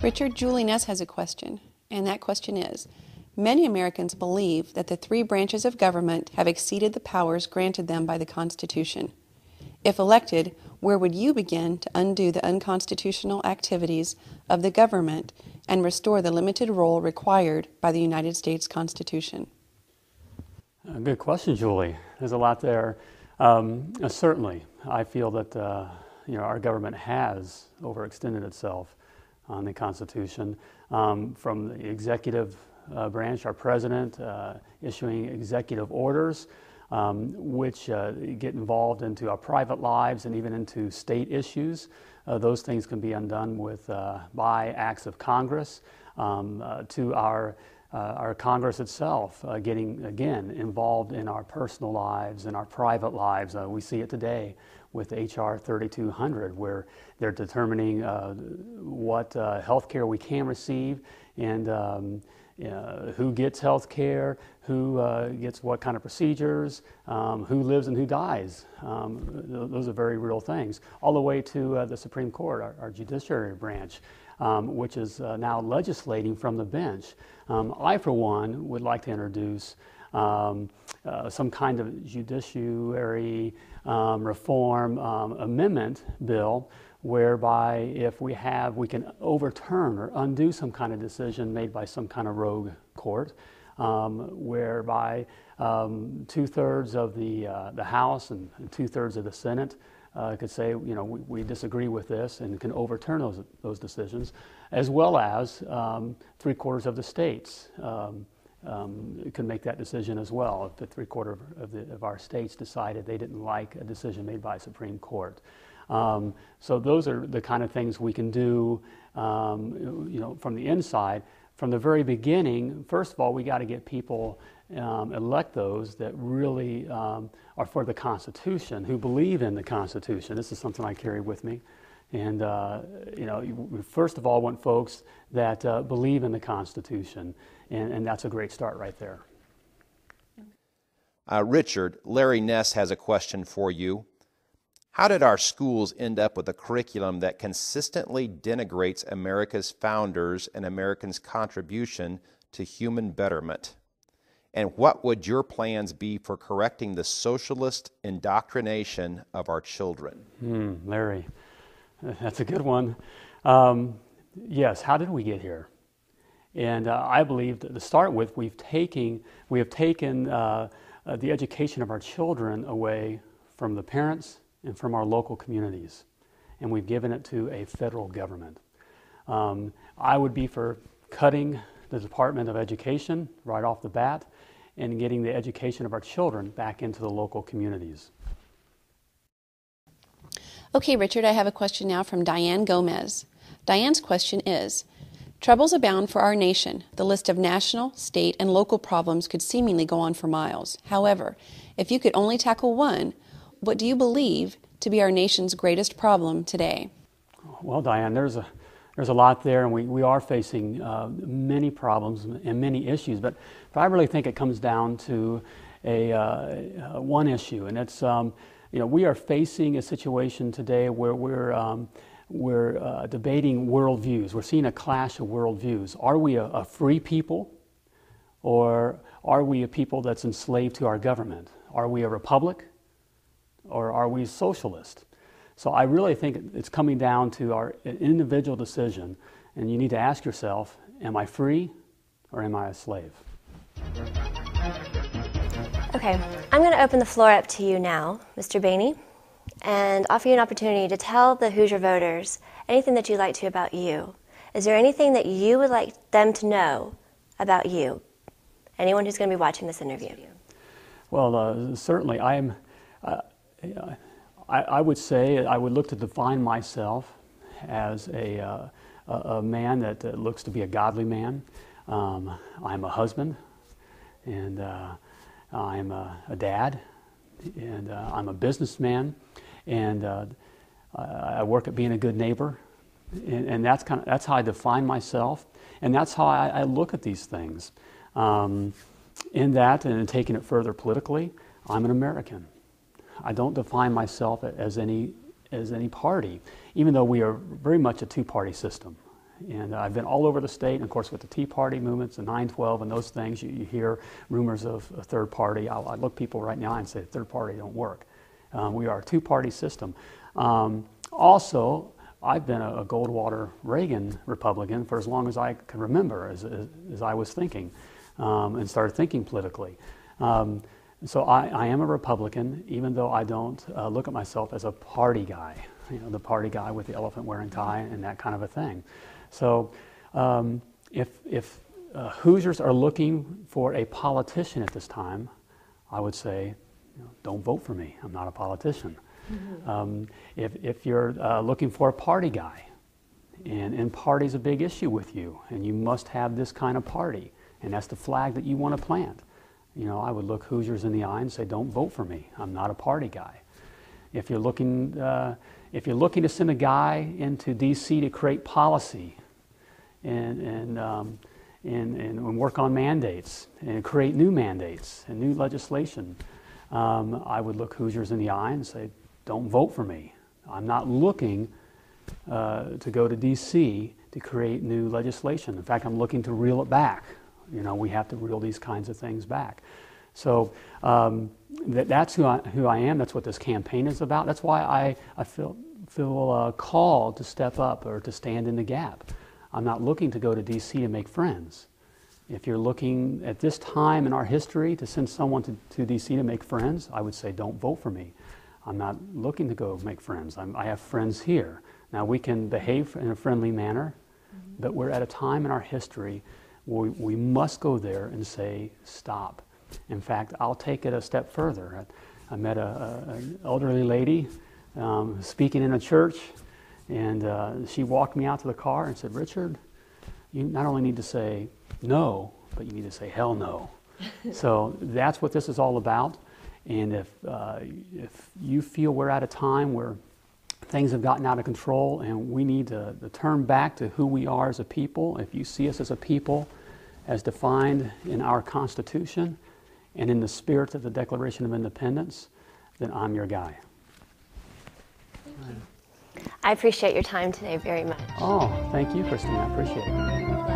Richard, Julie Ness has a question, and that question is, many Americans believe that the three branches of government have exceeded the powers granted them by the Constitution. If elected, where would you begin to undo the unconstitutional activities of the government and restore the limited role required by the United States Constitution? Good question, Julie. There's a lot there. Certainly, I feel that our government has overextended itself on the Constitution, from the executive branch, our president issuing executive orders, which get involved into our private lives and even into state issues. Those things can be undone with by acts of Congress, to our Congress itself getting, again, involved in our personal lives and our private lives. We see it today with H.R. 3200, where they're determining what health care we can receive and who gets health care, who gets what kind of procedures, who lives and who dies. Those are very real things. All the way to the Supreme Court, our judiciary branch, which is now legislating from the bench. I, for one, would like to introduce some kind of judiciary reform amendment bill, whereby if we can overturn or undo some kind of decision made by some kind of rogue court, whereby 2/3 of the House and 2/3 of the Senate could say, we disagree with this, and can overturn those decisions, as well as 3/4 of the states can make that decision as well. If the 3/4 of our states decided they didn't like a decision made by a Supreme Court. So those are the kind of things we can do, from the inside. From the very beginning, first of all, we got to get people, elect those that really are for the Constitution, who believe in the Constitution. This is something I carry with me. And, we first of all want folks that believe in the Constitution, and that's a great start right there. Richard, Larry Ness has a question for you. How did our schools end up with a curriculum that consistently denigrates America's founders and Americans' contribution to human betterment? And what would your plans be for correcting the socialist indoctrination of our children? Larry, that's a good one. Yes, how did we get here? And I believe that to start with, we have taken the education of our children away from the parents and from our local communities, and we've given it to a federal government. I would be for cutting the Department of Education right off the bat and getting the education of our children back into the local communities. Okay, Richard, I have a question now from Diane Gomez. Diane's question is, troubles abound for our nation. The list of national, state, and local problems could seemingly go on for miles. However, if you could only tackle one, what do you believe to be our nation's greatest problem today? Well, Diane, there's a lot there, and we are facing many problems and many issues, but I really think it comes down to one issue, and it's we are facing a situation today where we're debating worldviews. We're seeing a clash of worldviews. Are we a free people, or are we a people that's enslaved to our government? Are we a republic, or are we socialist? So I really think it's coming down to our individual decision, and you need to ask yourself, am I free or am I a slave? Okay, I'm going to open the floor up to you now, Mr. Behney, and offer you an opportunity to tell the Hoosier voters anything that you'd like to about you. Is there anything that you would like them to know about you? Anyone who's going to be watching this interview. Well, certainly I would say I would look to define myself as a man that looks to be a godly man. I'm a husband, and I'm a dad, and I'm a businessman, and I work at being a good neighbor, and that's how I define myself, and that's how I look at these things. In that, and taking it further politically, I'm an American. I don't define myself as any party, even though we are very much a two-party system. And I've been all over the state, and of course with the Tea Party movements, the 9/12 and those things, you hear rumors of a third party. I look people right now and say third party don't work. We are a two-party system. Also, I've been a Goldwater Reagan Republican for as long as I can remember, as I was thinking and started thinking politically. So I am a Republican, even though I don't look at myself as a party guy, the party guy with the elephant-wearing tie and that kind of a thing. So if Hoosiers are looking for a politician at this time, I would say, don't vote for me. I'm not a politician. Mm-hmm. If you're looking for a party guy, and party's a big issue with you, and you must have this kind of party, and that's the flag that you want to plant, I would look Hoosiers in the eye and say, don't vote for me. I'm not a party guy. If you're looking to send a guy into D.C. to create policy and work on mandates and create new mandates and new legislation, I would look Hoosiers in the eye and say, don't vote for me. I'm not looking to go to D.C. to create new legislation. In fact, I'm looking to reel it back. We have to reel these kinds of things back. So that's who I am. That's what this campaign is about. That's why I feel called to step up or to stand in the gap. I'm not looking to go to D.C. to make friends. If you're looking at this time in our history to send someone to D.C. to make friends, I would say don't vote for me. I'm not looking to go make friends. I have friends here. Now we can behave in a friendly manner, but we're at a time in our history where we must go there and say stop. In fact, I'll take it a step further. I met an elderly lady speaking in a church, and she walked me out to the car and said, Richard, you not only need to say no, but you need to say hell no. So that's what this is all about. And if you feel we're at a time where things have gotten out of control and we need to turn back to who we are as a people, if you see us as a people as defined in our Constitution and in the spirit of the Declaration of Independence, then I'm your guy. I appreciate your time today very much. Oh, thank you, Kristine. I appreciate it.